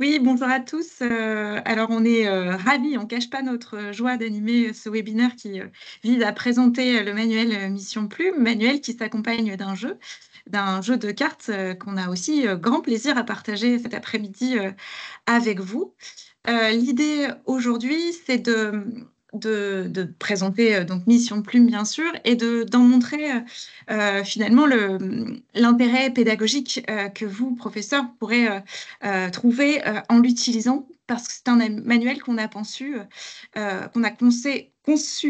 Oui, bonjour à tous. Alors, on est ravis, on ne cache pas notre joie d'animer ce webinaire qui vise à présenter le manuel Mission Plume, manuel qui s'accompagne d'un jeu de cartes qu'on a aussi grand plaisir à partager cet après-midi avec vous. L'idée aujourd'hui, c'est de présenter donc Mission Plume, bien sûr, et d'en montrer finalement l'intérêt pédagogique que vous, professeurs, pourrez trouver en l'utilisant, parce que c'est un manuel qu'on a conçu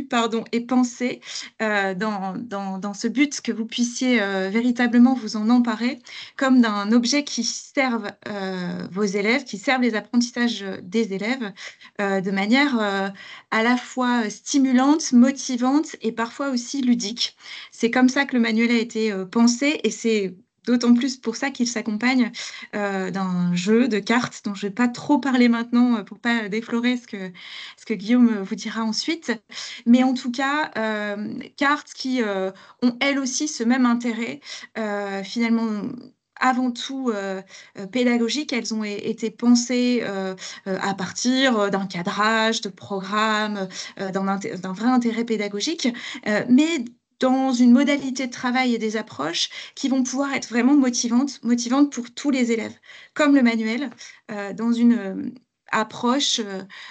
pardon, et pensé dans ce but que vous puissiez véritablement vous en emparer comme d'un objet qui serve vos élèves, qui serve les apprentissages des élèves de manière à la fois stimulante, motivante et parfois aussi ludique. C'est comme ça que le manuel a été pensé et c'est d'autant plus pour ça qu'il s'accompagne d'un jeu de cartes dont je ne vais pas trop parler maintenant pour pas déflorer ce que Guillaume vous dira ensuite. Mais en tout cas, cartes qui ont elles aussi ce même intérêt finalement avant tout pédagogiques. Elles ont été pensées à partir d'un cadrage, de programmes, d'un vrai intérêt pédagogique, mais dans une modalité de travail et des approches qui vont pouvoir être vraiment motivantes pour tous les élèves, comme le manuel, dans une approche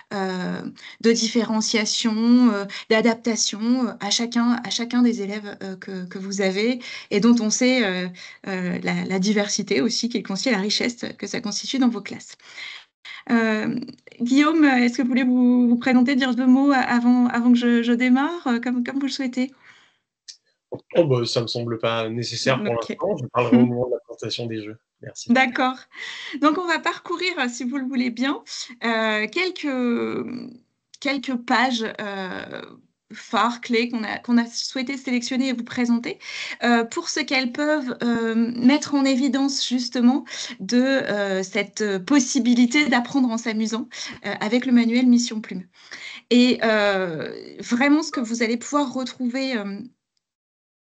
de différenciation, d'adaptation à chacun des élèves que vous avez et dont on sait la diversité aussi qu'il constitue, la richesse que ça constitue dans vos classes. Guillaume, est-ce que vous voulez vous présenter, dire deux mots avant que je démarre, comme vous le souhaitez? Oh bah, ça me semble pas nécessaire pour Ok. l'instant. Je parlerai au moment de la présentation des jeux. Merci. D'accord. Donc, on va parcourir, si vous le voulez bien, quelques pages phares, clés qu'on a souhaité sélectionner et vous présenter pour ce qu'elles peuvent mettre en évidence justement de cette possibilité d'apprendre en s'amusant avec le manuel Mission Plume. Et vraiment, ce que vous allez pouvoir retrouver.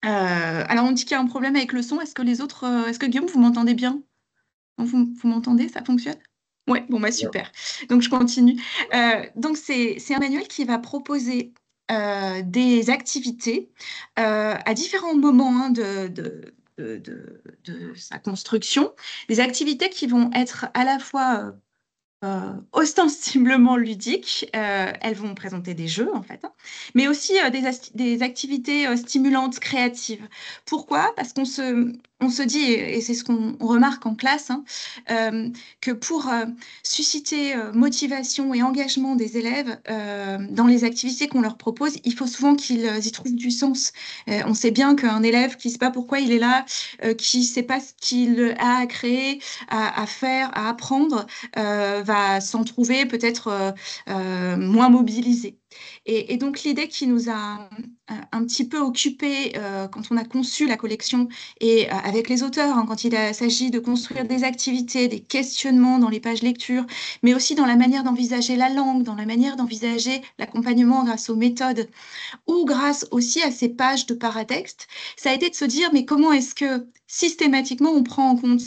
Alors, on dit qu'il y a un problème avec le son. Est-ce que Guillaume, vous m'entendez bien? Vous m'entendez? Ça fonctionne? Ouais, bon, bah Bien. super. Donc, je continue. Donc, c'est un manuel qui va proposer des activités à différents moments hein, de sa construction, des activités qui vont être à la fois ostensiblement ludiques. Elles vont présenter des jeux, en fait, hein, mais aussi des activités stimulantes, créatives. Pourquoi? Parce on se dit, et c'est ce qu'on remarque en classe, hein, que pour susciter motivation et engagement des élèves dans les activités qu'on leur propose, il faut souvent qu'ils y trouvent du sens. On sait bien qu'un élève qui ne sait pas pourquoi il est là, qui ne sait pas ce qu'il a à créer, à faire, à apprendre, va s'en trouver peut-être moins mobilisé. Et donc l'idée qui nous a un petit peu occupé quand on a conçu la collection et avec les auteurs, hein, quand s'agit de construire des activités, des questionnements dans les pages lecture, mais aussi dans la manière d'envisager la langue, dans la manière d'envisager l'accompagnement grâce aux méthodes ou grâce aussi à ces pages de paratexte, ça a été de se dire mais comment est-ce que systématiquement on prend en compte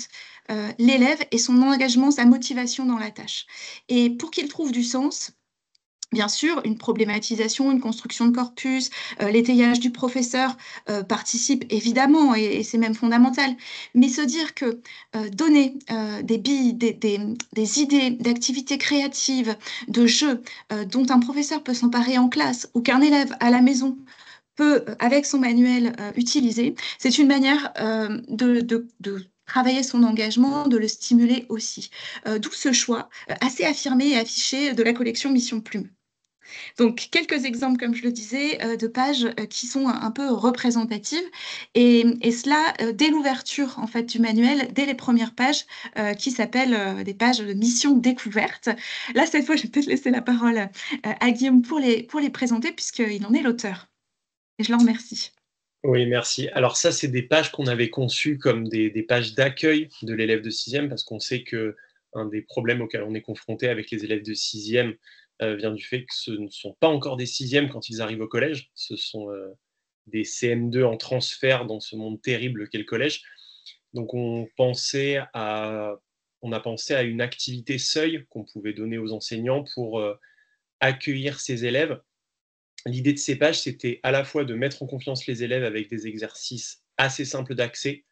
l'élève et son engagement, sa motivation dans la tâche. Et pour qu'il trouve du sens, bien sûr, une problématisation, une construction de corpus, l'étayage du professeur participe évidemment et c'est même fondamental. Mais se dire que donner des billes, des idées d'activités créatives, de jeux dont un professeur peut s'emparer en classe ou qu'un élève à la maison peut, avec son manuel, utiliser, c'est une manière de travailler son engagement, de le stimuler aussi. D'où ce choix assez affirmé et affiché de la collection Mission Plume. Donc, quelques exemples, comme je le disais, de pages qui sont un peu représentatives, et cela dès l'ouverture en fait du manuel, dès les premières pages qui s'appellent des pages de mission découverte. Là, cette fois, je vais peut-être laisser la parole à Guillaume pour les présenter, puisqu'il en est l'auteur. Et je l'en remercie. Oui, merci. Alors ça, c'est des pages qu'on avait conçues comme des pages d'accueil de l'élève de sixième, parce qu'on sait que un des problèmes auxquels on est confronté avec les élèves de sixième vient du fait que ce ne sont pas encore des sixièmes quand ils arrivent au collège. Ce sont des CM2 en transfert dans ce monde terrible qu'est le collège. Donc on pensait à on a pensé à une activité seuil qu'on pouvait donner aux enseignants pour accueillir ces élèves. L'idée de ces pages, c'était à la fois de mettre en confiance les élèves avec des exercices assez simples d'accès,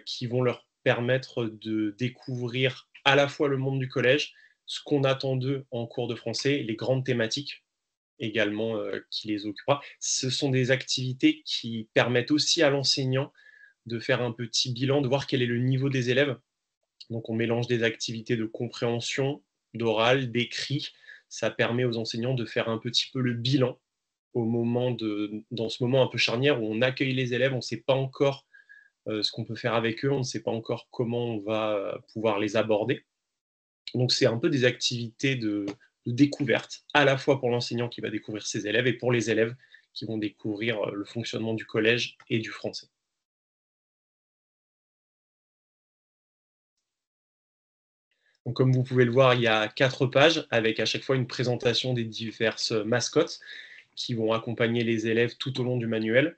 qui vont leur permettre de découvrir à la fois le monde du collège, ce qu'on attend d'eux en cours de français, les grandes thématiques également qui les occupera. Ce sont des activités qui permettent aussi à l'enseignant de faire un petit bilan, de voir quel est le niveau des élèves. Donc on mélange des activités de compréhension, d'oral, d'écrit. Ça permet aux enseignants de faire un petit peu le bilan dans ce moment un peu charnière où on accueille les élèves, on ne sait pas encore ce qu'on peut faire avec eux, on ne sait pas encore comment on va pouvoir les aborder. Donc c'est un peu des activités de découverte, à la fois pour l'enseignant qui va découvrir ses élèves et pour les élèves qui vont découvrir le fonctionnement du collège et du français. Donc, comme vous pouvez le voir, il y a 4 pages avec à chaque fois une présentation des diverses mascottes qui vont accompagner les élèves tout au long du manuel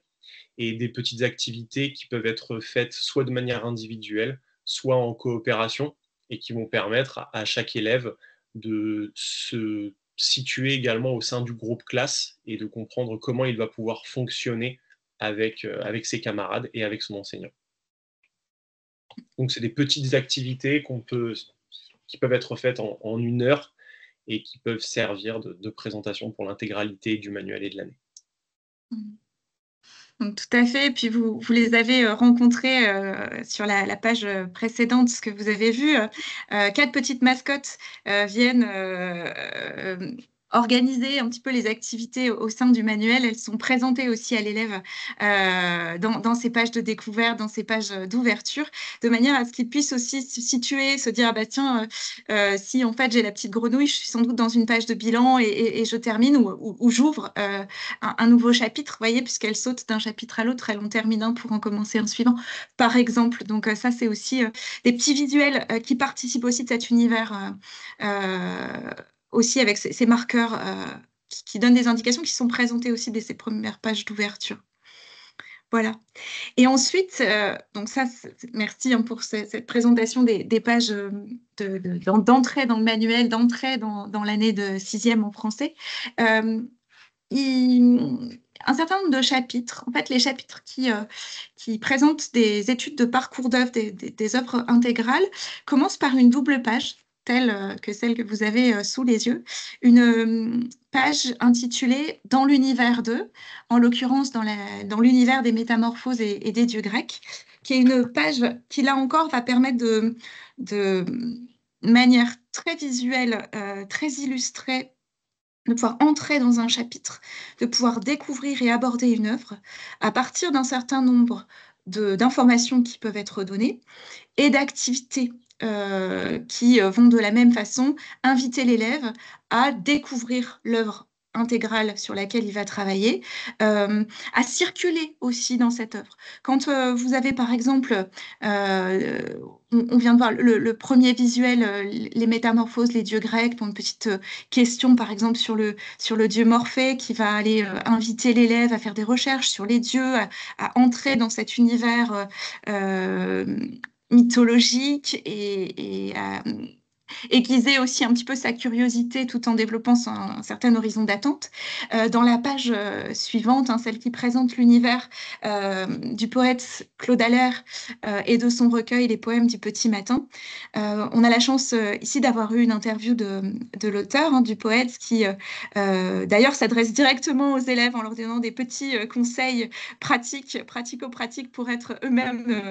et des petites activités qui peuvent être faites soit de manière individuelle, soit en coopération et qui vont permettre à chaque élève de se situer également au sein du groupe classe et de comprendre comment il va pouvoir fonctionner avec ses camarades et avec son enseignant. Donc, c'est des petites activités qui peuvent être faites en 1 heure et qui peuvent servir de présentation pour l'intégralité du manuel et de l'année. Donc, tout à fait. Et puis, vous les avez rencontrés sur la page précédente, ce que vous avez vu. 4 petites mascottes viennent organiser un petit peu les activités au sein du manuel. Elles sont présentées aussi à l'élève dans ces pages de découverte, dans ces pages d'ouverture, de manière à ce qu'il puisse aussi se situer, se dire, ah bah tiens, si en fait j'ai la petite grenouille, je suis sans doute dans une page de bilan et je termine ou j'ouvre un nouveau chapitre, vous voyez, puisqu'elle saute d'un chapitre à l'autre, elle en termine un pour en commencer un suivant, par exemple. Donc ça, c'est aussi des petits visuels qui participent aussi de cet univers, aussi avec ces marqueurs qui donnent des indications qui sont présentées aussi dès ces premières pages d'ouverture. Voilà. Et ensuite, donc ça, merci pour cette présentation des pages d'entrée dans le manuel, d'entrée dans l'année de 6e en français. Un certain nombre de chapitres, en fait, les chapitres qui présentent des études de parcours d'œuvres, des œuvres intégrales, commencent par une double page, telle que celle que vous avez sous les yeux, une page intitulée « Dans l'univers d'eux », en l'occurrence dans l'univers des métamorphoses et des dieux grecs, qui est une page qui, là encore, va permettre de manière très visuelle, très illustrée, de pouvoir entrer dans un chapitre, de pouvoir découvrir et aborder une œuvre à partir d'un certain nombre d'informations qui peuvent être données et d'activités qui vont de la même façon inviter l'élève à découvrir l'œuvre intégrale sur laquelle il va travailler, à circuler aussi dans cette œuvre. Quand vous avez par exemple, on vient de voir le premier visuel, les métamorphoses, les dieux grecs, pour une petite question par exemple sur le dieu Morphée qui va aller inviter l'élève à faire des recherches sur les dieux, à entrer dans cet univers mythologique et à aiguiser aussi un petit peu sa curiosité tout en développant un certain horizon d'attente. Dans la page suivante, celle qui présente l'univers du poète Claude Allaire et de son recueil Les poèmes du petit matin, on a la chance ici d'avoir eu une interview de l'auteur, du poète, qui d'ailleurs s'adresse directement aux élèves en leur donnant des petits conseils pratico-pratiques pour être eux-mêmes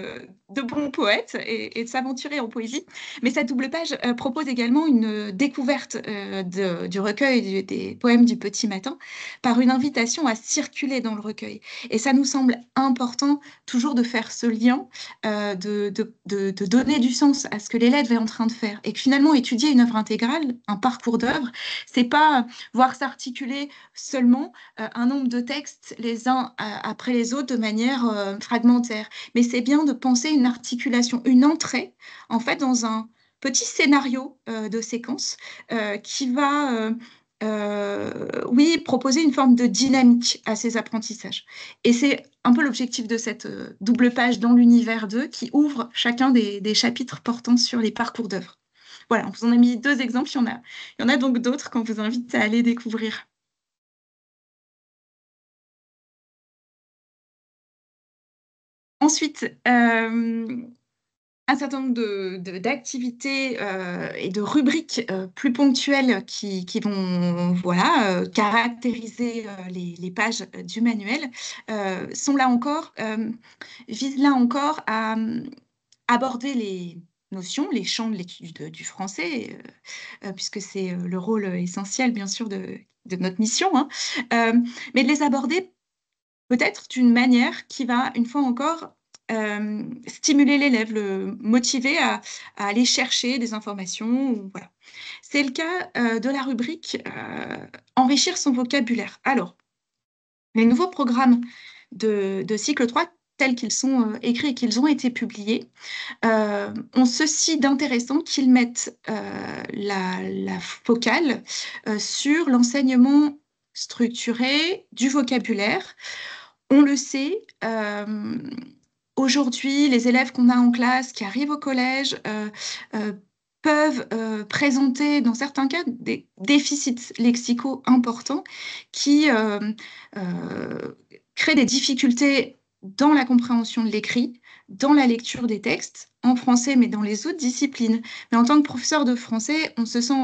de bons poètes et de s'aventurer en poésie. Mais cette double page propose également une découverte du recueil des poèmes du petit matin par une invitation à circuler dans le recueil. Et ça nous semble important toujours de faire ce lien, de donner du sens à ce que l'élève est en train de faire. Et que finalement, étudier une œuvre intégrale, un parcours d'œuvre, c'est pas voir s'articuler seulement un nombre de textes les uns après les autres de manière fragmentaire. Mais c'est bien de penser une articulation, une entrée, en fait, dans un petit scénario de séquence qui va oui, proposer une forme de dynamique à ces apprentissages. Et c'est un peu l'objectif de cette double page dans l'univers 2 qui ouvre chacun des chapitres portant sur les parcours d'œuvres. Voilà, on vous en a mis 2 exemples, il y en a donc d'autres qu'on vous invite à aller découvrir. Ensuite, un certain nombre d'activités et de rubriques plus ponctuelles qui vont voilà, caractériser les pages du manuel sont là encore, visent là encore à aborder les notions, les champs de l'étude du français, puisque c'est le rôle essentiel, bien sûr, de notre mission, hein, mais de les aborder peut-être d'une manière qui va, une fois encore, stimuler l'élève, le motiver à aller chercher des informations. Voilà. C'est le cas de la rubrique Enrichir son vocabulaire. Alors, les nouveaux programmes de cycle 3, tels qu'ils sont écrits et qu'ils ont été publiés, ont ceci d'intéressant qu'ils mettent la focale sur l'enseignement structuré du vocabulaire. On le sait, aujourd'hui, les élèves qu'on a en classe, qui arrivent au collège, euh, peuvent présenter, dans certains cas, des déficits lexicaux importants qui créent des difficultés dans la compréhension de l'écrit, dans la lecture des textes, en français, mais dans les autres disciplines. Mais en tant que professeur de français, on se sent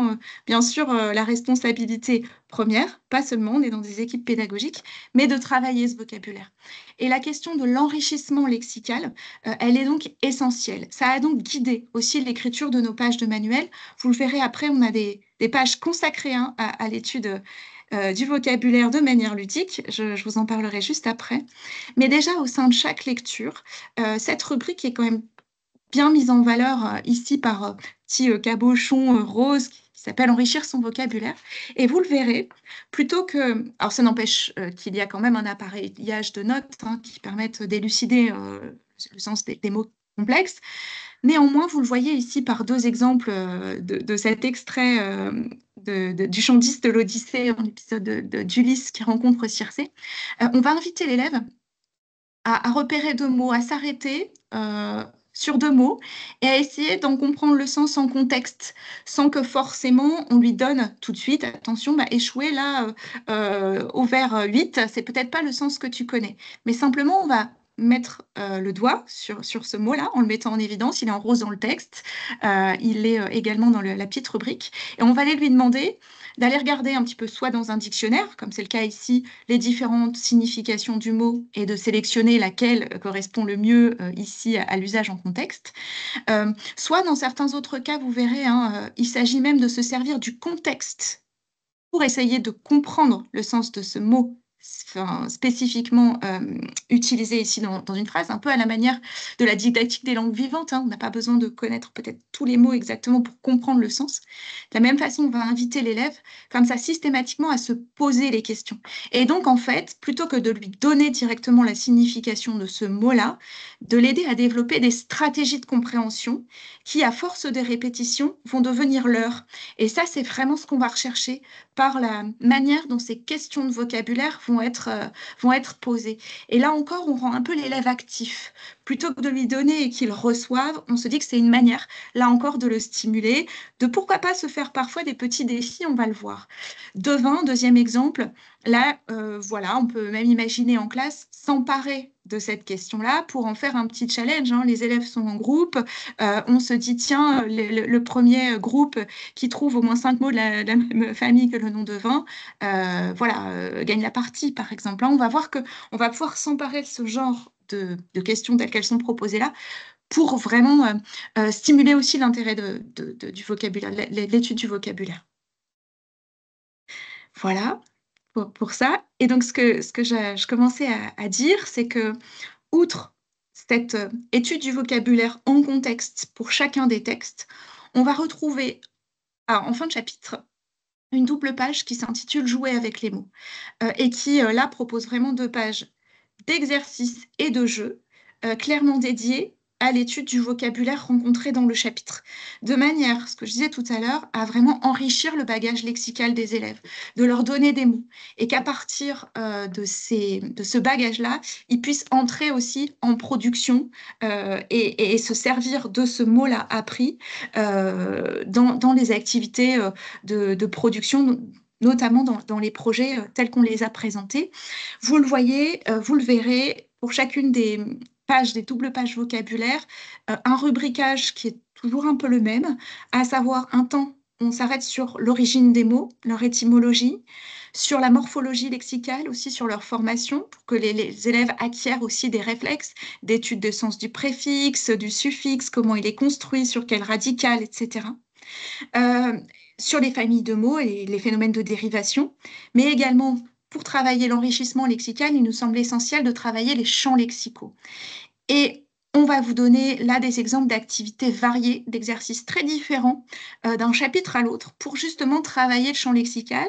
bien sûr la responsabilité première, pas seulement, on est dans des équipes pédagogiques, mais de travailler ce vocabulaire. Et la question de l'enrichissement lexical, elle est donc essentielle. Ça a donc guidé aussi l'écriture de nos pages de manuel. Vous le verrez après, on a des pages consacrées hein, à l'étude du vocabulaire de manière ludique. Je vous en parlerai juste après. Mais déjà, au sein de chaque lecture, cette rubrique est quand même bien mise en valeur ici par petit cabochon rose qui s'appelle Enrichir son vocabulaire. Et vous le verrez, plutôt que... Alors ça n'empêche qu'il y a quand même un appareillage de notes hein, qui permettent d'élucider le sens des mots complexes. Néanmoins, vous le voyez ici par 2 exemples de cet extrait du chant 10 de l'Odyssée, un épisode d'Ulysse qui rencontre Circé. On va inviter l'élève à repérer 2 mots, à s'arrêter sur 2 mots et à essayer d'en comprendre le sens en contexte, sans que forcément on lui donne tout de suite, attention, bah, échouer là au vers 8, c'est peut-être pas le sens que tu connais. Mais simplement, on va mettre le doigt sur ce mot-là en le mettant en évidence. Il est en rose dans le texte, il est également dans la petite rubrique. Et on va aller lui demander d'aller regarder un petit peu soit dans un dictionnaire, comme c'est le cas ici, les différentes significations du mot et de sélectionner laquelle correspond le mieux ici à l'usage en contexte. Soit dans certains autres cas, vous verrez, hein, il s'agit même de se servir du contexte pour essayer de comprendre le sens de ce mot spécifiquement utilisé ici dans une phrase, un peu à la manière de la didactique des langues vivantes. Hein. On n'a pas besoin de connaître peut-être tous les mots exactement pour comprendre le sens. De la même façon, on va inviter l'élève, comme ça, systématiquement à se poser les questions. Et donc, en fait, plutôt que de lui donner directement la signification de ce mot-là, de l'aider à développer des stratégies de compréhension qui, à force de répétition, vont devenir leurs. Et ça, c'est vraiment ce qu'on va rechercher par la manière dont ces questions de vocabulaire vont être posées. Et là encore, on rend un peu l'élève actif. Plutôt que de lui donner et qu'il reçoive, on se dit que c'est une manière, là encore, de le stimuler, de pourquoi pas se faire parfois des petits défis, on va le voir. Devin, deuxième exemple, là, voilà, on peut même imaginer en classe s'emparer de cette question-là pour en faire un petit challenge. Hein. Les élèves sont en groupe, on se dit, tiens, le premier groupe qui trouve au moins 5 mots de la même famille que le nom de vin, voilà, gagne la partie, par exemple. Là, on va voir qu'on va pouvoir s'emparer de ce genre de questions telles qu'elles sont proposées là, pour vraiment stimuler aussi l'intérêt du vocabulaire, l'étude du vocabulaire. Voilà pour ça. Et donc, ce que je commençais à dire, c'est que, outre cette étude du vocabulaire en contexte pour chacun des textes, on va retrouver en fin de chapitre une double page qui s'intitule Jouer avec les mots et qui, là, propose vraiment 2 pages d'exercices et de jeux clairement dédiés à l'étude du vocabulaire rencontré dans le chapitre, de manière, ce que je disais tout à l'heure, à vraiment enrichir le bagage lexical des élèves, de leur donner des mots, et qu'à partir de ce bagage-là, ils puissent entrer aussi en production et se servir de ce mot-là appris dans les activités de production, notamment dans les projets tels qu'on les a présentés. Vous le voyez, vous le verrez, pour chacune des pages, des doubles pages vocabulaire, un rubricage qui est toujours un peu le même, à savoir un temps, on s'arrête sur l'origine des mots, leur étymologie, sur la morphologie lexicale, aussi sur leur formation, pour que les élèves acquièrent aussi des réflexes d'étude de sens du préfixe, du suffixe, comment il est construit, sur quel radical, etc. Euh, sur les familles de mots et les phénomènes de dérivation, mais également pour travailler l'enrichissement lexical, il nous semble essentiel de travailler les champs lexicaux. Et on va vous donner là des exemples d'activités variées, d'exercices très différents d'un chapitre à l'autre pour justement travailler le champ lexical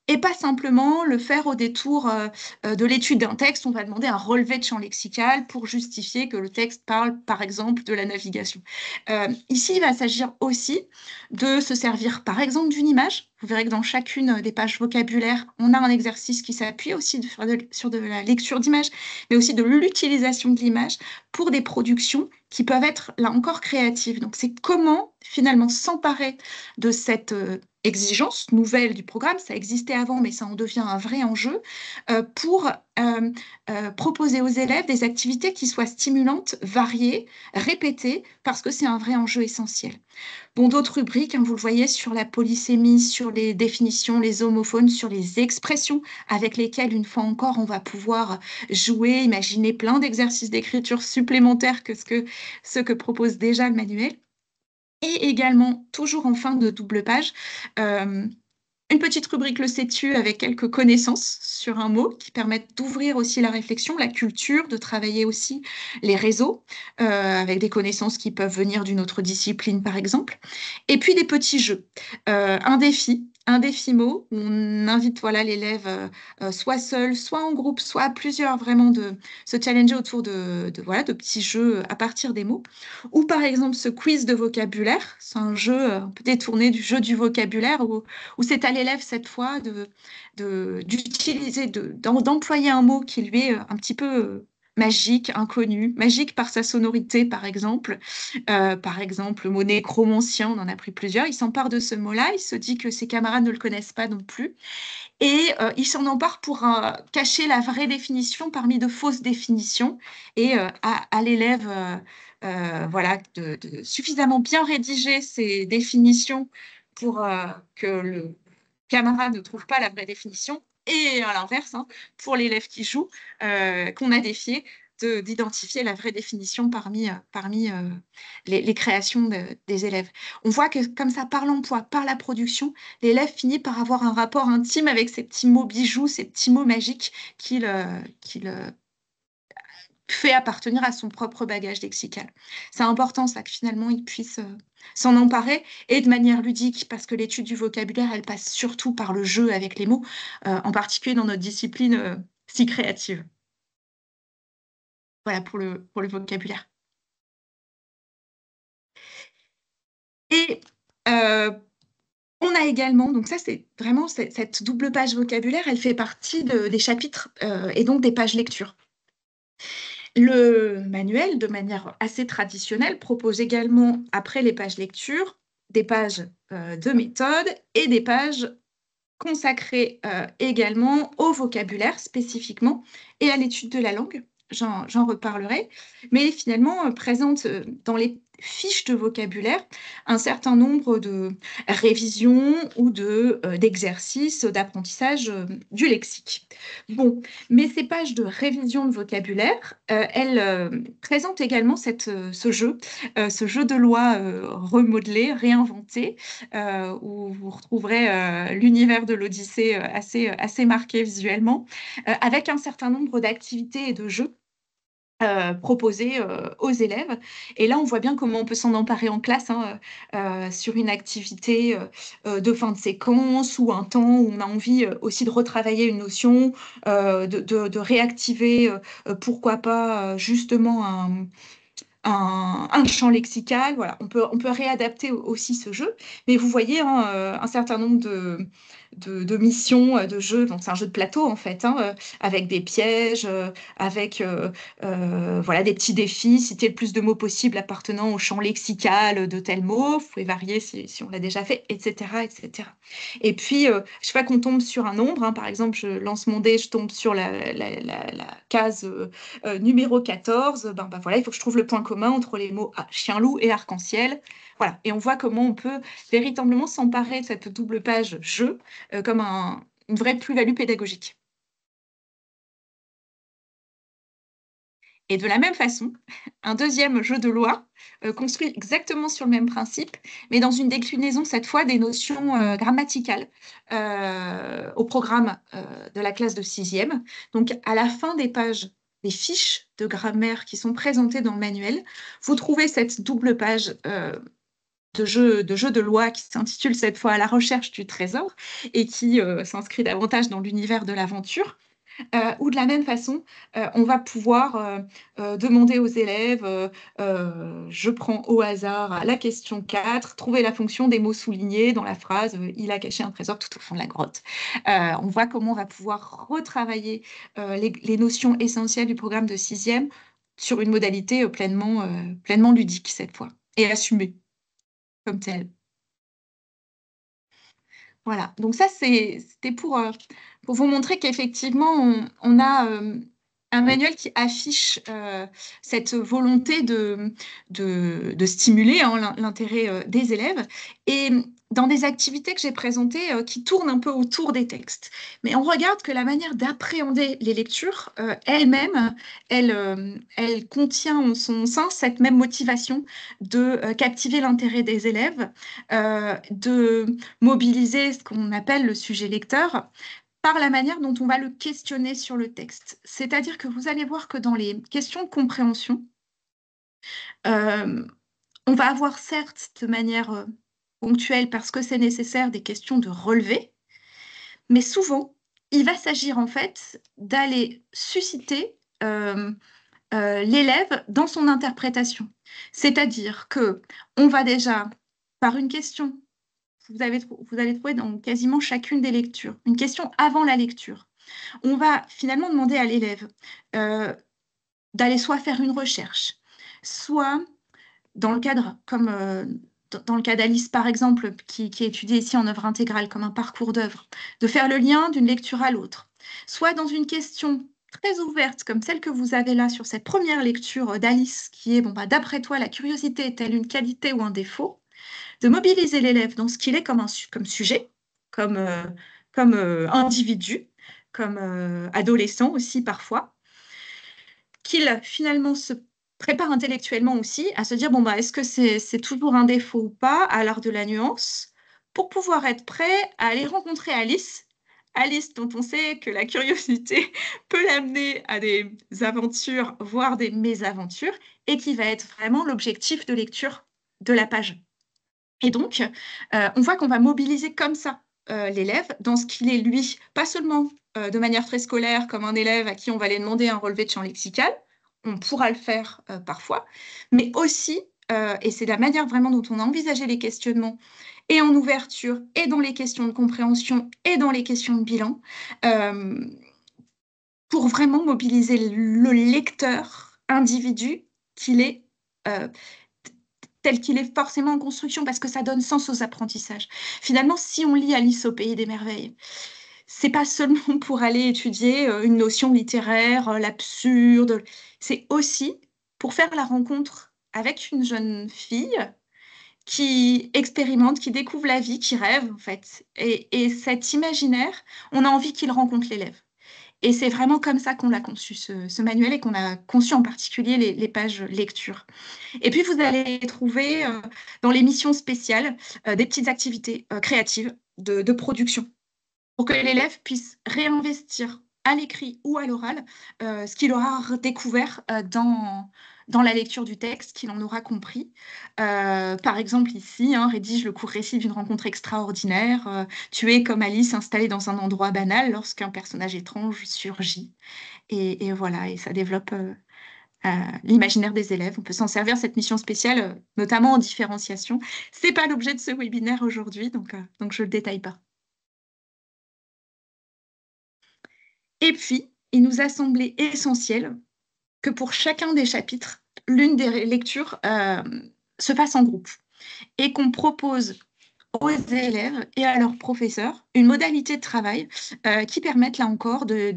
et pas simplement le faire au détour de l'étude d'un texte. On va demander un relevé de champ lexical pour justifier que le texte parle, par exemple, de la navigation. Ici, il va s'agir aussi de se servir, par exemple, d'une image. Vous verrez que dans chacune des pages vocabulaires, on a un exercice qui s'appuie aussi sur de la lecture d'images, mais aussi de l'utilisation de l'image pour des productions qui peuvent être, là encore, créatives. Donc, c'est comment, finalement, s'emparer de cette exigence nouvelle du programme, ça existait avant, mais ça en devient un vrai enjeu, pour proposer aux élèves des activités qui soient stimulantes, variées, répétées, parce que c'est un vrai enjeu essentiel. Bon, d'autres rubriques, hein, vous le voyez, sur la polysémie, sur les définitions, les homophones, sur les expressions avec lesquelles, une fois encore, on va pouvoir jouer, imaginer plein d'exercices d'écriture supplémentaires que ce que propose déjà le manuel. Et également, toujours en fin de double page, une petite rubrique le sais-tu avec quelques connaissances sur un mot qui permettent d'ouvrir aussi la réflexion, la culture, de travailler aussi les réseaux avec des connaissances qui peuvent venir d'une autre discipline par exemple. Et puis des petits jeux, un défi mot où on invite voilà, l'élève soit seul, soit en groupe, soit à plusieurs vraiment de se challenger autour voilà, de petits jeux à partir des mots. Ou par exemple ce quiz de vocabulaire, c'est un jeu un peu détourné du jeu du vocabulaire où c'est à l'élève cette fois d'utiliser, d'employer un mot qui lui est un petit peu magique, inconnu, magique par sa sonorité par exemple. Par exemple, le mot nécromancien, on en a pris plusieurs. Il s'empare de ce mot-là, il se dit que ses camarades ne le connaissent pas non plus. Et il s'en empare pour cacher la vraie définition parmi de fausses définitions et à l'élève voilà, de suffisamment bien rédiger ces définitions pour que le camarade ne trouve pas la vraie définition. Et à l'inverse, hein, pour l'élève qui joue, qu'on a défié, d'identifier la vraie définition parmi les créations des élèves. On voit que comme ça, par l'emploi, par la production, l'élève finit par avoir un rapport intime avec ces petits mots bijoux, ces petits mots magiques qu'il fait appartenir à son propre bagage lexical. C'est important ça que finalement il puisse s'en emparer et de manière ludique parce que l'étude du vocabulaire elle passe surtout par le jeu avec les mots, en particulier dans notre discipline si créative. Voilà pour le vocabulaire. Et on a également, donc ça c'est vraiment cette double page vocabulaire, elle fait partie des chapitres et donc des pages lecture. Le manuel, de manière assez traditionnelle, propose également, après les pages lecture, des pages de méthode et des pages consacrées également au vocabulaire spécifiquement et à l'étude de la langue. J'en reparlerai, mais finalement présente dans les fiches de vocabulaire un certain nombre de révisions ou d'exercices d'apprentissage du lexique. Bon, mais ces pages de révision de vocabulaire, elles présentent également ce jeu de loi remodelé, réinventé, où vous retrouverez l'univers de l'Odyssée assez marqué visuellement, avec un certain nombre d'activités et de jeux proposés aux élèves. Et là, on voit bien comment on peut s'en emparer en classe hein, sur une activité de fin de séquence ou un temps où on a envie aussi de retravailler une notion, de réactiver, pourquoi pas, justement un champ lexical. Voilà, on peut réadapter aussi ce jeu. Mais vous voyez hein, un certain nombre de missions, de jeux. Donc, c'est un jeu de plateau, en fait, hein, avec des pièges, avec voilà, des petits défis. Citer le plus de mots possible appartenant au champ lexical de tel mot. Vous pouvez varier si on l'a déjà fait, etc., etc. Et puis, chaque fois qu'on tombe sur un nombre, hein, par exemple, je lance mon dé, je tombe sur la case numéro 14, voilà, il faut que je trouve le point commun entre les mots chien-loup et arc-en-ciel. Voilà. Et on voit comment on peut véritablement s'emparer de cette double page jeu comme une vraie plus-value pédagogique. Et de la même façon, un deuxième jeu de loi construit exactement sur le même principe, mais dans une déclinaison cette fois des notions grammaticales au programme de la classe de 6e. Donc à la fin des pages, des fiches de grammaire qui sont présentées dans le manuel, vous trouvez cette double page de jeu de loi qui s'intitule cette fois « À la recherche du trésor » et qui s'inscrit davantage dans l'univers de l'aventure. Ou de la même façon, on va pouvoir demander aux élèves, je prends au hasard la question 4, trouver la fonction des mots soulignés dans la phrase il a caché un trésor tout au fond de la grotte. On voit comment on va pouvoir retravailler les notions essentielles du programme de 6e sur une modalité pleinement ludique cette fois, et assumée comme telle. Voilà, donc ça c'était pour vous montrer qu'effectivement on a un manuel qui affiche cette volonté de stimuler hein, l'intérêt des élèves et dans des activités que j'ai présentées qui tournent un peu autour des textes. Mais on regarde que la manière d'appréhender les lectures elle-même, elle contient en son sein cette même motivation de captiver l'intérêt des élèves, de mobiliser ce qu'on appelle le sujet lecteur par la manière dont on va le questionner sur le texte. C'est-à-dire que vous allez voir que dans les questions de compréhension, on va avoir certes de manière ponctuelle, parce que c'est nécessaire, des questions de relevé, mais souvent, il va s'agir en fait d'aller susciter l'élève dans son interprétation. C'est-à-dire que on va déjà, par une question, vous allez trouver dans quasiment chacune des lectures, une question avant la lecture. On va finalement demander à l'élève d'aller soit faire une recherche, soit dans le cadre, comme dans le cas d'Alice par exemple, qui est étudiée ici en œuvre intégrale comme un parcours d'œuvre, de faire le lien d'une lecture à l'autre, soit dans une question très ouverte comme celle que vous avez là sur cette première lecture d'Alice, qui est, d'après toi, la curiosité est-elle une qualité ou un défaut, de mobiliser l'élève dans ce qu'il est comme sujet, comme individu, comme adolescent aussi parfois, qu'il finalement se prépare intellectuellement aussi à se dire, est-ce que c'est toujours un défaut ou pas, à l'art de la nuance, pour pouvoir être prêt à aller rencontrer Alice, Alice dont on sait que la curiosité peut l'amener à des aventures, voire des mésaventures, et qui va être vraiment l'objectif de lecture de la page. Et donc, on voit qu'on va mobiliser comme ça l'élève dans ce qu'il est, lui, pas seulement de manière très scolaire, comme un élève à qui on va aller demander un relevé de champ lexical, on pourra le faire parfois, mais aussi, et c'est la manière vraiment dont on a envisagé les questionnements, et en ouverture, et dans les questions de compréhension, et dans les questions de bilan, pour vraiment mobiliser le lecteur individu qu'il est tel qu'il est forcément en construction, parce que ça donne sens aux apprentissages. Finalement, si on lit Alice au pays des merveilles, c'est pas seulement pour aller étudier une notion littéraire, l'absurde, c'est aussi pour faire la rencontre avec une jeune fille qui expérimente, qui découvre la vie, qui rêve en fait. Et cet imaginaire, on a envie qu'il rencontre l'élève. Et c'est vraiment comme ça qu'on l'a conçu, ce manuel, et qu'on a conçu en particulier les pages lecture. Et puis, vous allez trouver dans les missions spéciales des petites activités créatives de production pour que l'élève puisse réinvestir à l'écrit ou à l'oral ce qu'il aura découvert dans la lecture du texte, qu'il en aura compris. Par exemple, ici, rédige le court récit d'une rencontre extraordinaire. Tu es comme Alice installée dans un endroit banal lorsqu'un personnage étrange surgit. Et voilà, et ça développe l'imaginaire des élèves. On peut s'en servir, cette mission spéciale, notamment en différenciation. Ce n'est pas l'objet de ce webinaire aujourd'hui, donc je ne le détaille pas. Et puis, il nous a semblé essentiel que pour chacun des chapitres, l'une des lectures se fasse en groupe et qu'on propose aux élèves et à leurs professeurs une modalité de travail qui permette là encore de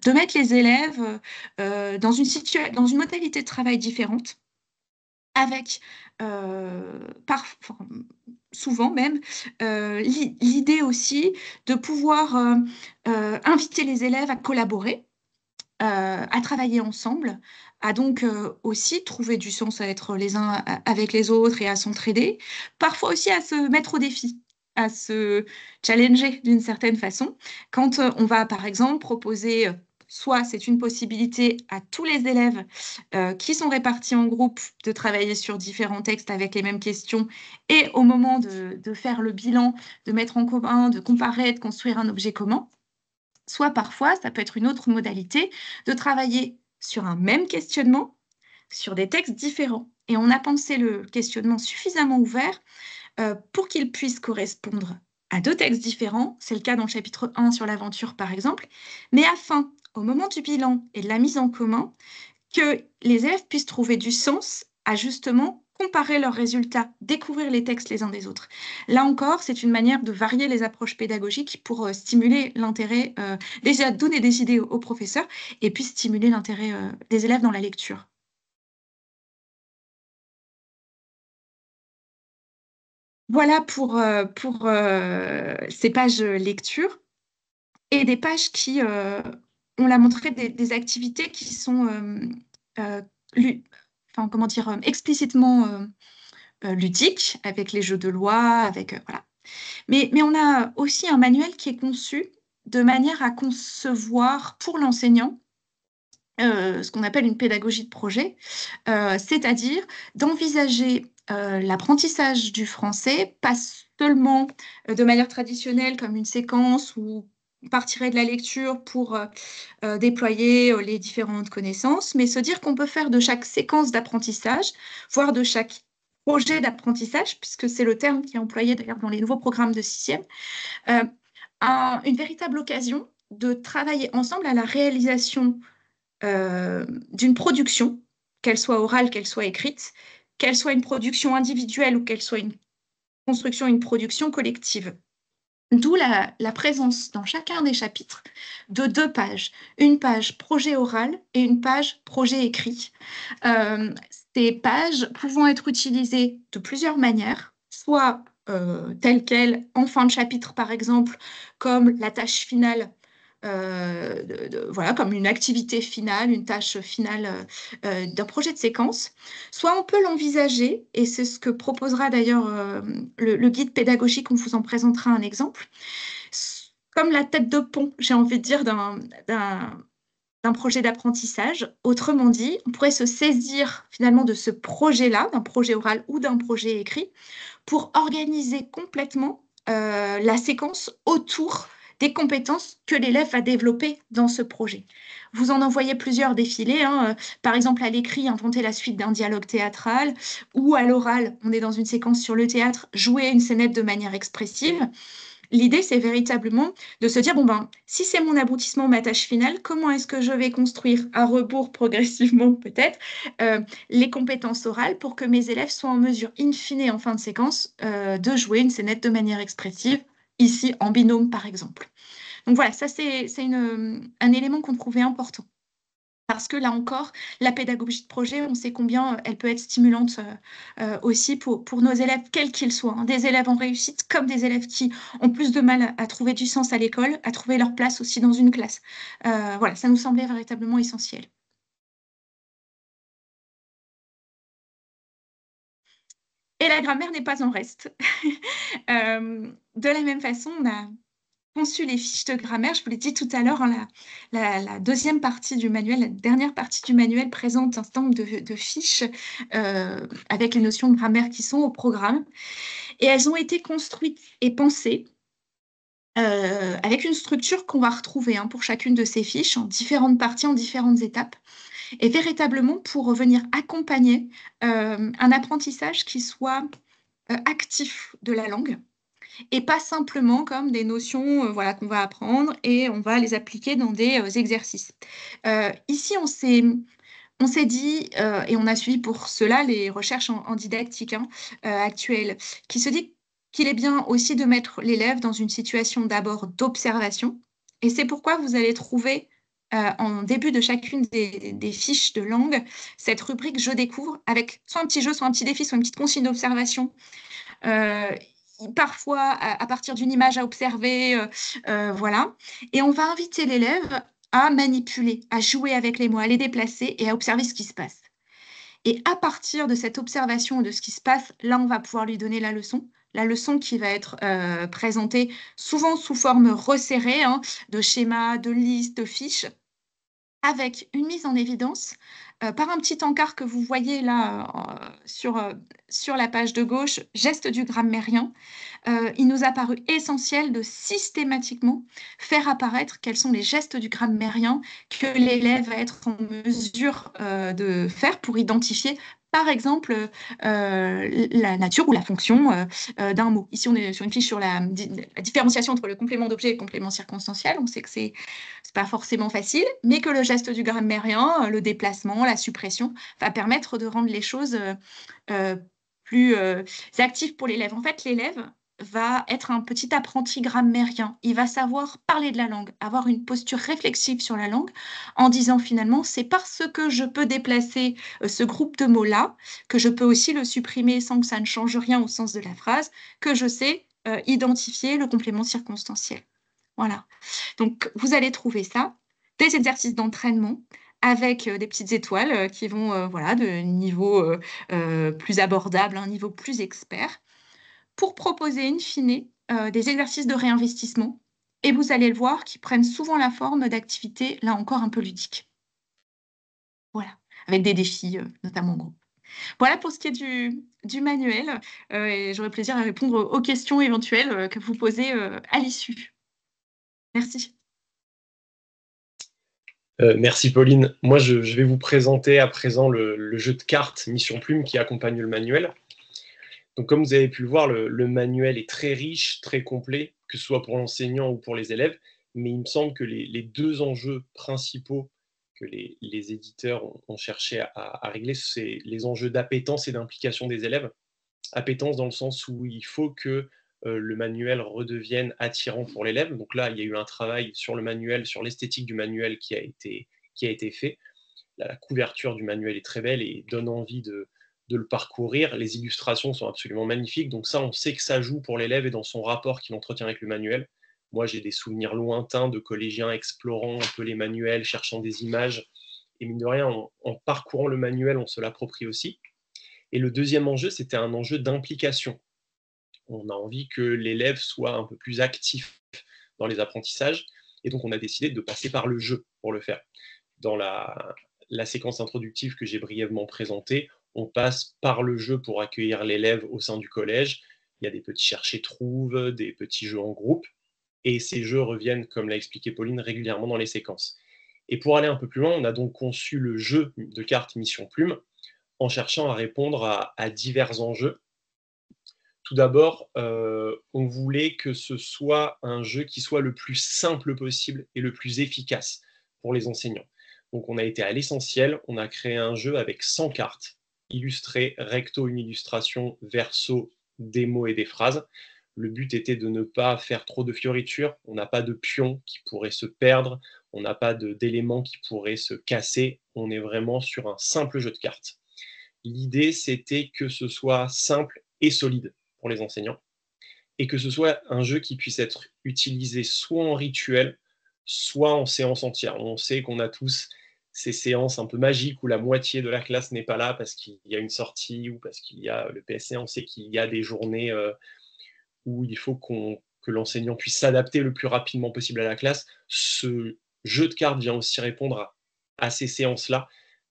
mettre les élèves dans une modalité de travail différente avec souvent même l'idée aussi de pouvoir inviter les élèves à collaborer, à travailler ensemble, à donc aussi trouver du sens à être les uns avec les autres et à s'entraider, parfois aussi à se mettre au défi, à se challenger d'une certaine façon. Quand on va par exemple proposer, soit c'est une possibilité à tous les élèves qui sont répartis en groupe de travailler sur différents textes avec les mêmes questions et au moment de faire le bilan, de mettre en commun, de comparer, de construire un objet commun. Soit parfois, ça peut être une autre modalité de travailler sur un même questionnement, sur des textes différents. Et on a pensé le questionnement suffisamment ouvert pour qu'il puisse correspondre à deux textes différents. C'est le cas dans le chapitre 1 sur l'aventure, par exemple. Mais afin, au moment du bilan et de la mise en commun, que les élèves puissent trouver du sens à justement comparer leurs résultats, découvrir les textes les uns des autres. Là encore, c'est une manière de varier les approches pédagogiques pour stimuler l'intérêt, déjà donner des idées aux professeurs et puis stimuler l'intérêt des élèves dans la lecture. Voilà pour ces pages lecture et des pages qui, on l'a montré, des activités qui sont euh, enfin, comment dire, explicitement ludiques, avec les jeux de loi, avec, voilà. Mais on a aussi un manuel qui est conçu de manière à concevoir pour l'enseignant ce qu'on appelle une pédagogie de projet, c'est-à-dire d'envisager l'apprentissage du français, pas seulement de manière traditionnelle comme une séquence où on partirait de la lecture pour déployer les différentes connaissances, mais se dire qu'on peut faire de chaque séquence d'apprentissage, voire de chaque projet d'apprentissage, puisque c'est le terme qui est employé d'ailleurs dans les nouveaux programmes de sixième, euh, une véritable occasion de travailler ensemble à la réalisation d'une production, qu'elle soit orale, qu'elle soit écrite, qu'elle soit une production individuelle ou qu'elle soit une construction, une production collective. D'où la présence dans chacun des chapitres de deux pages, une page projet oral et une page projet écrit. Ces pages pouvant être utilisées de plusieurs manières, soit telles quelles en fin de chapitre par exemple, comme la tâche finale voilà, comme une activité finale, une tâche finale d'un projet de séquence, soit on peut l'envisager, et c'est ce que proposera d'ailleurs le guide pédagogique, on vous en présentera un exemple, comme la tête de pont, j'ai envie de dire, d'un projet d'apprentissage. Autrement dit, on pourrait se saisir finalement de ce projet-là, d'un projet oral ou d'un projet écrit, pour organiser complètement la séquence autour des compétences que l'élève va développer dans ce projet. Vous en envoyez plusieurs défilés, hein. Par exemple, à l'écrit, inventer la suite d'un dialogue théâtral, ou à l'oral, on est dans une séquence sur le théâtre, jouer une scénette de manière expressive. L'idée, c'est véritablement de se dire, bon ben, si c'est mon aboutissement, ma tâche finale, comment est-ce que je vais construire à rebours progressivement peut-être les compétences orales pour que mes élèves soient en mesure, in fine, en fin de séquence, de jouer une scénette de manière expressive, ici en binôme par exemple. Donc voilà, ça c'est un élément qu'on trouvait important. Parce que là encore, la pédagogie de projet, on sait combien elle peut être stimulante aussi pour nos élèves, quels qu'ils soient, hein. Des élèves en réussite comme des élèves qui ont plus de mal à trouver du sens à l'école, à trouver leur place aussi dans une classe. Voilà, ça nous semblait véritablement essentiel. Et la grammaire n'est pas en reste. De la même façon, on a conçu les fiches de grammaire. Je vous l'ai dit tout à l'heure, hein, la deuxième partie du manuel, la dernière partie du manuel présente un certain nombre de fiches avec les notions de grammaire qui sont au programme. Et elles ont été construites et pensées avec une structure qu'on va retrouver, hein, pour chacune de ces fiches, en différentes parties, en différentes étapes. et véritablement pour venir accompagner un apprentissage qui soit actif de la langue et pas simplement comme des notions voilà, qu'on va apprendre et on va les appliquer dans des exercices. Ici, on s'est dit, et on a suivi pour cela les recherches en didactique hein, actuelles, qui se dit qu'il est bien aussi de mettre l'élève dans une situation d'abord d'observation. Et c'est pourquoi vous allez trouver en début de chacune des fiches de langue cette rubrique Je découvre avec soit un petit jeu, soit un petit défi, soit une petite consigne d'observation. Euh, Parfois à partir d'une image à observer, voilà. Et on va inviter l'élève à manipuler, à jouer avec les mots, à les déplacer et à observer ce qui se passe. Et à partir de cette observation de ce qui se passe, là, on va pouvoir lui donner la leçon qui va être présentée souvent sous forme resserrée, hein, de schémas, de listes, de fiches, avec une mise en évidence par un petit encart que vous voyez là sur la page de gauche, geste du grammairien. Il nous a paru essentiel de systématiquement faire apparaître quels sont les gestes du grammairien que l'élève va être en mesure de faire pour identifier, par exemple, la nature ou la fonction d'un mot. Ici, on est sur une fiche sur la différenciation entre le complément d'objet et le complément circonstanciel. On sait que c'est pas forcément facile, mais que le geste du grammairien, le déplacement, la suppression, va permettre de rendre les choses plus actives pour l'élève. En fait, l'élève va être un petit apprenti grammairien. Il va savoir parler de la langue, avoir une posture réflexive sur la langue, en disant finalement, c'est parce que je peux déplacer ce groupe de mots-là, que je peux aussi le supprimer sans que ça ne change rien au sens de la phrase, que je sais identifier le complément circonstanciel. Voilà. Donc, vous allez trouver ça, des exercices d'entraînement avec des petites étoiles qui vont voilà, de niveau plus abordable à un niveau plus expert, pour proposer in fine des exercices de réinvestissement. Et vous allez le voir, qui prennent souvent la forme d'activités, là encore, un peu ludiques. Voilà, avec des défis, notamment en groupe. Voilà pour ce qui est du manuel. Et j'aurai plaisir à répondre aux questions éventuelles que vous posez à l'issue. Merci. Merci Pauline. Moi, je vais vous présenter à présent le jeu de cartes Mission Plume qui accompagne le manuel. Donc, comme vous avez pu le voir, le manuel est très riche, très complet, que ce soit pour l'enseignant ou pour les élèves. Mais il me semble que les deux enjeux principaux que les éditeurs ont cherché à régler, c'est les enjeux d'appétence et d'implication des élèves. Appétence dans le sens où il faut que le manuel redevienne attirant pour l'élève. Donc là, il y a eu un travail sur le manuel, sur l'esthétique du manuel qui a été fait. La couverture du manuel est très belle et donne envie de le parcourir. Les illustrations sont absolument magnifiques. Donc ça, on sait que ça joue pour l'élève et dans son rapport qu'il entretient avec le manuel. Moi, j'ai des souvenirs lointains de collégiens explorant un peu les manuels, cherchant des images. Et mine de rien, en parcourant le manuel, on se l'approprie aussi. Et le deuxième enjeu, c'était un enjeu d'implication. On a envie que l'élève soit un peu plus actif dans les apprentissages. Et donc, on a décidé de passer par le jeu pour le faire. Dans la séquence introductive que j'ai brièvement présentée, on passe par le jeu pour accueillir l'élève au sein du collège. Il y a des petits chercher-trouve, des petits jeux en groupe. Et ces jeux reviennent, comme l'a expliqué Pauline, régulièrement dans les séquences. Et pour aller un peu plus loin, on a donc conçu le jeu de cartes Mission Plume en cherchant à répondre à divers enjeux. Tout d'abord, on voulait que ce soit un jeu qui soit le plus simple possible et le plus efficace pour les enseignants. Donc on a été à l'essentiel, on a créé un jeu avec 100 cartes, illustrées, recto une illustration, verso des mots et des phrases. Le but était de ne pas faire trop de fioritures, on n'a pas de pions qui pourraient se perdre, on n'a pas d'éléments qui pourraient se casser, on est vraiment sur un simple jeu de cartes. L'idée, c'était que ce soit simple et solide pour les enseignants, et que ce soit un jeu qui puisse être utilisé soit en rituel, soit en séance entière. On sait qu'on a tous ces séances un peu magiques où la moitié de la classe n'est pas là parce qu'il y a une sortie ou parce qu'il y a le PSC. On sait qu'il y a des journées où il faut que l'enseignant puisse s'adapter le plus rapidement possible à la classe. Ce jeu de cartes vient aussi répondre à ces séances-là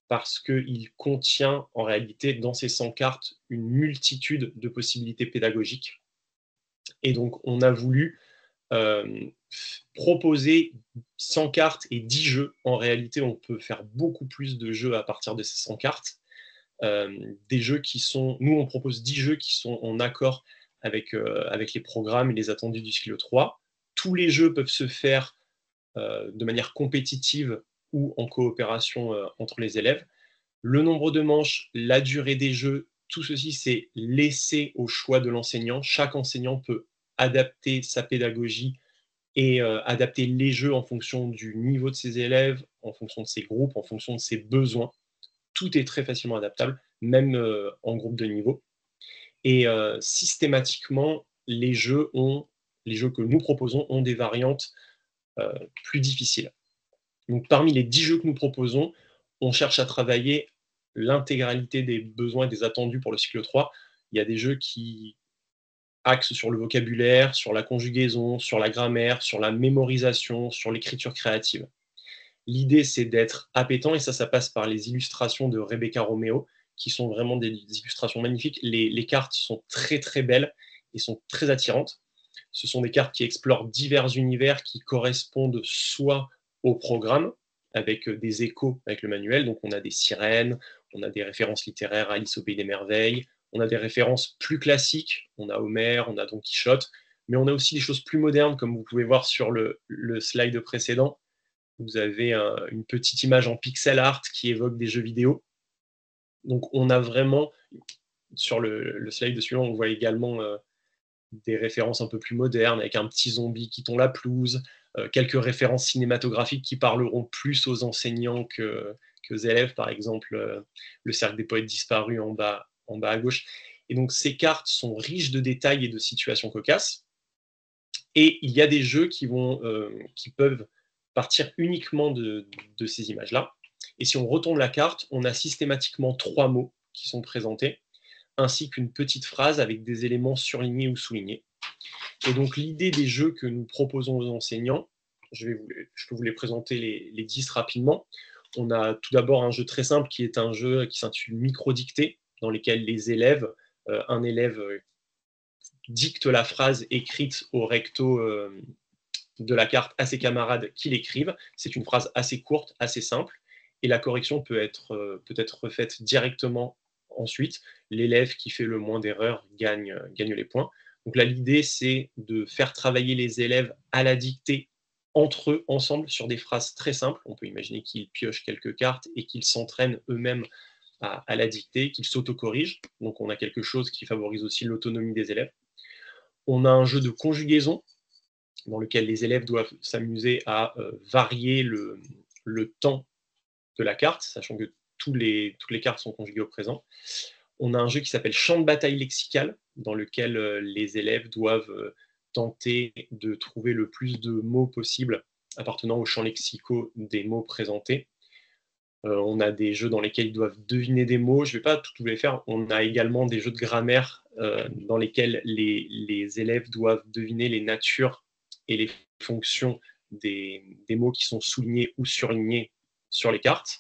parce qu'il contient en réalité dans ces 100 cartes une multitude de possibilités pédagogiques. Et donc on a voulu proposer 100 cartes et 10 jeux. En réalité, on peut faire beaucoup plus de jeux à partir de ces 100 cartes. Des jeux qui sont... Nous, on propose 10 jeux qui sont en accord avec les programmes et les attendus du cycle 3. Tous les jeux peuvent se faire de manière compétitive ou en coopération entre les élèves. Le nombre de manches, la durée des jeux, tout ceci, c'est laissé au choix de l'enseignant. Chaque enseignant peut adapter sa pédagogie et adapter les jeux en fonction du niveau de ses élèves, en fonction de ses groupes, en fonction de ses besoins. Tout est très facilement adaptable, même en groupe de niveau. Et systématiquement, les jeux que nous proposons ont des variantes plus difficiles. Donc, parmi les 10 jeux que nous proposons, on cherche à travailler l'intégralité des besoins et des attendus pour le cycle 3. Il y a des jeux qui axent sur le vocabulaire, sur la conjugaison, sur la grammaire, sur la mémorisation, sur l'écriture créative. L'idée, c'est d'être appétant, et ça passe par les illustrations de Rebecca Romeo, qui sont vraiment des illustrations magnifiques. Les cartes sont très très belles et sont très attirantes. Ce sont des cartes qui explorent divers univers qui correspondent soit au programme, avec des échos avec le manuel. Donc on a des sirènes, on a des références littéraires à Alice au Pays des Merveilles, on a des références plus classiques, on a Homère, on a Don Quichotte, mais on a aussi des choses plus modernes, comme vous pouvez voir sur le slide précédent. Vous avez une petite image en pixel art qui évoque des jeux vidéo. Donc on a vraiment, sur le slide suivant, on voit également des références un peu plus modernes, avec un petit zombie qui tond la pelouse, quelques références cinématographiques qui parleront plus aux enseignants qu'aux élèves, par exemple le cercle des poètes disparus en bas à gauche. Et donc ces cartes sont riches de détails et de situations cocasses. Et il y a des jeux qui peuvent partir uniquement de ces images-là. Et si on retourne la carte, on a systématiquement 3 mots qui sont présentés, ainsi qu'une petite phrase avec des éléments surlignés ou soulignés. Et donc l'idée des jeux que nous proposons aux enseignants, je peux vous les présenter les 10 rapidement. On a tout d'abord un jeu très simple qui est un jeu qui s'intitule Micro-dictée, dans lequel un élève dicte la phrase écrite au recto de la carte à ses camarades qui l'écrivent. C'est une phrase assez courte, assez simple, et la correction peut être refaite directement ensuite. L'élève qui fait le moins d'erreurs gagne les points. Donc là, l'idée, c'est de faire travailler les élèves à la dictée entre eux, ensemble, sur des phrases très simples. On peut imaginer qu'ils piochent quelques cartes et qu'ils s'entraînent eux-mêmes à la dictée, qu'ils s'autocorrigent. Donc on a quelque chose qui favorise aussi l'autonomie des élèves. On a un jeu de conjugaison, dans lequel les élèves doivent s'amuser à varier le temps de la carte, sachant que toutes les cartes sont conjuguées au présent. On a un jeu qui s'appelle Champ de bataille lexical, dans lequel les élèves doivent tenter de trouver le plus de mots possible appartenant aux champs lexicaux des mots présentés. On a des jeux dans lesquels ils doivent deviner des mots. Je ne vais pas tout vous les faire. On a également des jeux de grammaire dans lesquels les élèves doivent deviner les natures et les fonctions des mots qui sont soulignés ou surlignés sur les cartes.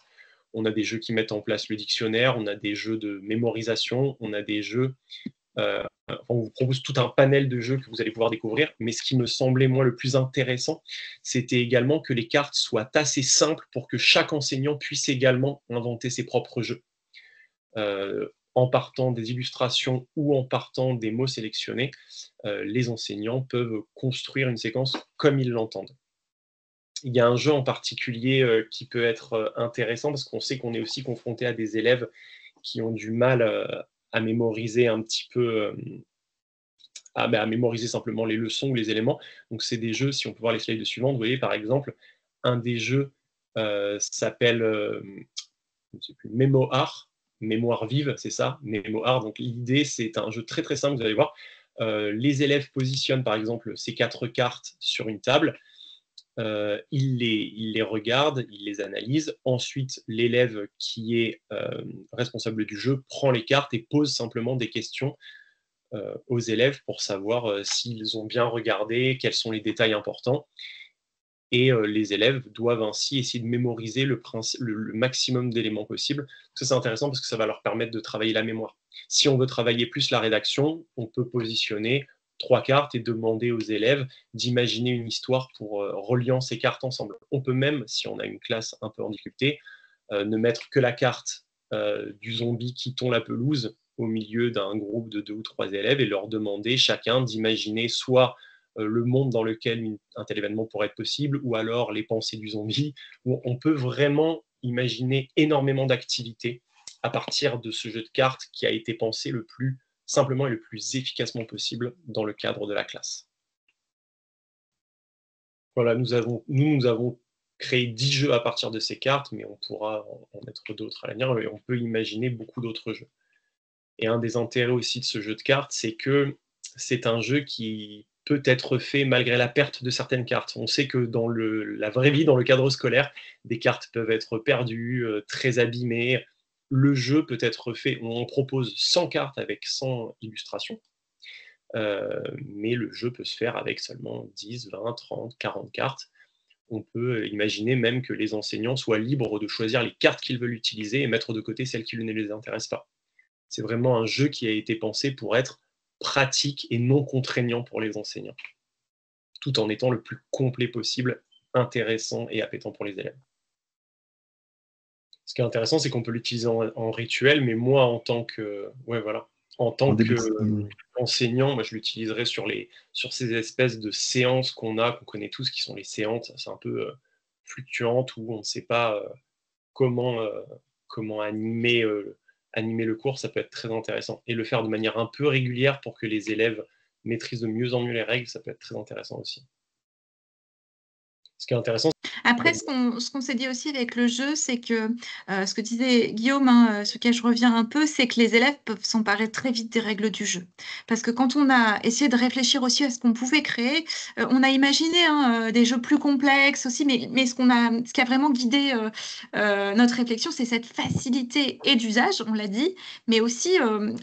On a des jeux qui mettent en place le dictionnaire, on a des jeux de mémorisation, on a des jeux... on vous propose tout un panel de jeux que vous allez pouvoir découvrir, mais ce qui me semblait moi le plus intéressant, c'était également que les cartes soient assez simples pour que chaque enseignant puisse également inventer ses propres jeux. En partant des illustrations ou en partant des mots sélectionnés, les enseignants peuvent construire une séquence comme ils l'entendent. Il y a un jeu en particulier qui peut être intéressant parce qu'on sait qu'on est aussi confronté à des élèves qui ont du mal à mémoriser un petit peu, à mémoriser simplement les leçons ou les éléments. Donc c'est des jeux, si on peut voir les slides suivantes, vous voyez par exemple, un des jeux s'appelle, je ne sais plus, Mémoire, mémoire vive, c'est ça, Mémoire. Donc l'idée, c'est un jeu très très simple, vous allez voir. Les élèves positionnent par exemple ces 4 cartes sur une table. Il les regarde, il les analyse. Ensuite, l'élève qui est responsable du jeu prend les cartes et pose simplement des questions aux élèves pour savoir s'ils ont bien regardé, quels sont les détails importants. Et les élèves doivent ainsi essayer de mémoriser le maximum d'éléments possibles. Ça, c'est intéressant parce que ça va leur permettre de travailler la mémoire. Si on veut travailler plus la rédaction, on peut positionner 3 cartes et demander aux élèves d'imaginer une histoire pour reliant ces cartes ensemble. On peut même, si on a une classe un peu en difficulté, ne mettre que la carte du zombie quittant la pelouse au milieu d'un groupe de 2 ou 3 élèves et leur demander chacun d'imaginer soit le monde dans lequel un tel événement pourrait être possible, ou alors les pensées du zombie, où on peut vraiment imaginer énormément d'activités à partir de ce jeu de cartes qui a été pensé le plus simplement et le plus efficacement possible dans le cadre de la classe. Voilà, nous avons créé 10 jeux à partir de ces cartes, mais on pourra en mettre d'autres à l'avenir, et on peut imaginer beaucoup d'autres jeux. Et un des intérêts aussi de ce jeu de cartes, c'est que c'est un jeu qui peut être fait malgré la perte de certaines cartes. On sait que dans la vraie vie, dans le cadre scolaire, des cartes peuvent être perdues, très abîmées. Le jeu peut être fait, on propose 100 cartes avec 100 illustrations, mais le jeu peut se faire avec seulement 10, 20, 30, 40 cartes. On peut imaginer même que les enseignants soient libres de choisir les cartes qu'ils veulent utiliser et mettre de côté celles qui ne les intéressent pas. C'est vraiment un jeu qui a été pensé pour être pratique et non contraignant pour les enseignants, tout en étant le plus complet possible, intéressant et appétant pour les élèves. Ce qui est intéressant, c'est qu'on peut l'utiliser en rituel, mais moi, en tant qu'enseignant, moi, je l'utiliserai sur ces espèces de séances qu'on connaît tous, qui sont les séances, c'est un peu fluctuantes, où on ne sait pas comment animer le cours. Ça peut être très intéressant. Et le faire de manière un peu régulière pour que les élèves maîtrisent de mieux en mieux les règles, ça peut être très intéressant aussi. Ce qui est intéressant, Après, ce qu'on s'est dit aussi avec le jeu, c'est que ce que disait Guillaume, hein, sur lequel je reviens un peu, c'est que les élèves peuvent s'emparer très vite des règles du jeu. Parce que quand on a essayé de réfléchir aussi à ce qu'on pouvait créer, on a imaginé hein, des jeux plus complexes aussi, mais ce qui a vraiment guidé notre réflexion, c'est cette facilité et d'usage, on l'a dit, mais aussi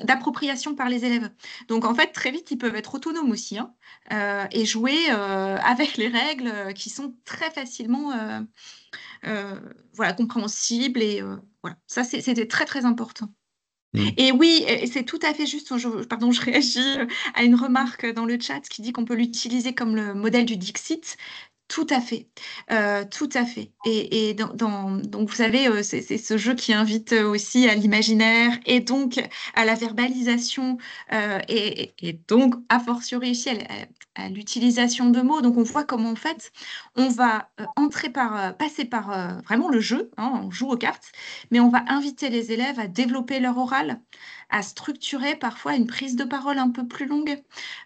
d'appropriation par les élèves. Donc en fait, très vite, ils peuvent être autonomes aussi, hein, et jouer avec les règles qui sont très facilement voilà, compréhensibles. Et voilà, ça, c'était très, très important. Et oui, et c'est tout à fait juste, pardon, je réagis à une remarque dans le chat qui dit qu'on peut l'utiliser comme le modèle du Dixit. Tout à fait, tout à fait. Et donc, vous savez, c'est ce jeu qui invite aussi à l'imaginaire et donc à la verbalisation et donc, a fortiori, ici, à l'utilisation de mots. Donc, on voit comment, en fait, on va passer par vraiment le jeu, hein, on joue aux cartes, mais on va inviter les élèves à développer leur oral, à structurer parfois une prise de parole un peu plus longue.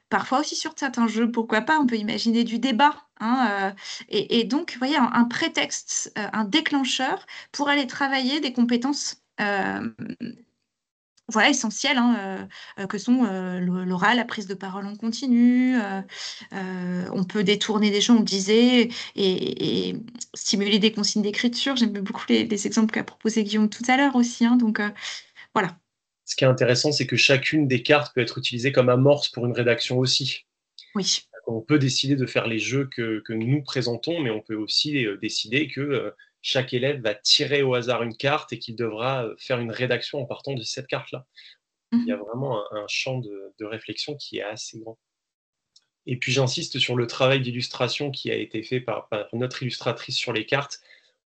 Parfois aussi sur certains jeux, pourquoi pas, on peut imaginer du débat, hein, et donc, vous voyez, un prétexte, un déclencheur pour aller travailler des compétences voilà, essentielles, hein, que sont l'oral, la prise de parole en continu. On peut détourner des gens, on le disait, et stimuler des consignes d'écriture. J'aime beaucoup les exemples qu'a proposé Guillaume tout à l'heure aussi. Hein, donc, voilà. Ce qui est intéressant, c'est que chacune des cartes peut être utilisée comme amorce pour une rédaction aussi. Oui. On peut décider de faire les jeux que nous présentons, mais on peut aussi décider que chaque élève va tirer au hasard une carte et qu'il devra faire une rédaction en partant de cette carte-là. Il y a vraiment un champ de réflexion qui est assez grand. Et puis j'insiste sur le travail d'illustration qui a été fait par notre illustratrice sur les cartes.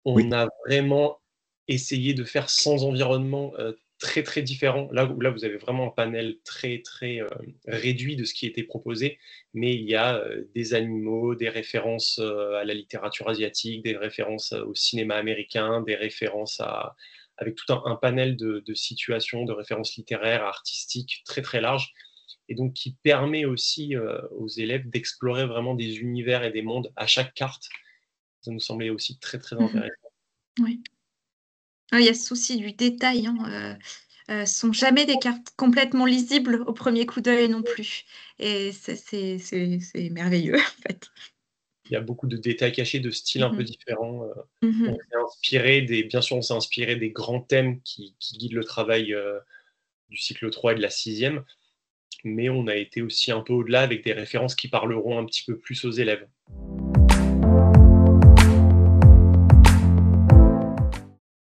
On a vraiment essayé de faire 100 environnements très, très différents. Là, vous avez vraiment un panel très, très réduit de ce qui était proposé, mais il y a des animaux, des références à la littérature asiatique, des références au cinéma américain, des références avec tout un panel de situations, de références littéraires, artistiques, très, très large, et donc qui permet aussi aux élèves d'explorer vraiment des univers et des mondes à chaque carte. Ça nous semblait aussi très, très intéressant. Oui. Il y a ce souci du détail. Hein, sont jamais des cartes complètement lisibles au premier coup d'œil non plus. Et c'est merveilleux, en fait. Il y a beaucoup de détails cachés, de styles un peu différents. Mmh. Bien sûr, on s'est inspiré des grands thèmes qui guident le travail du cycle 3 et de la 6e, mais on a été aussi un peu au-delà avec des références qui parleront un petit peu plus aux élèves.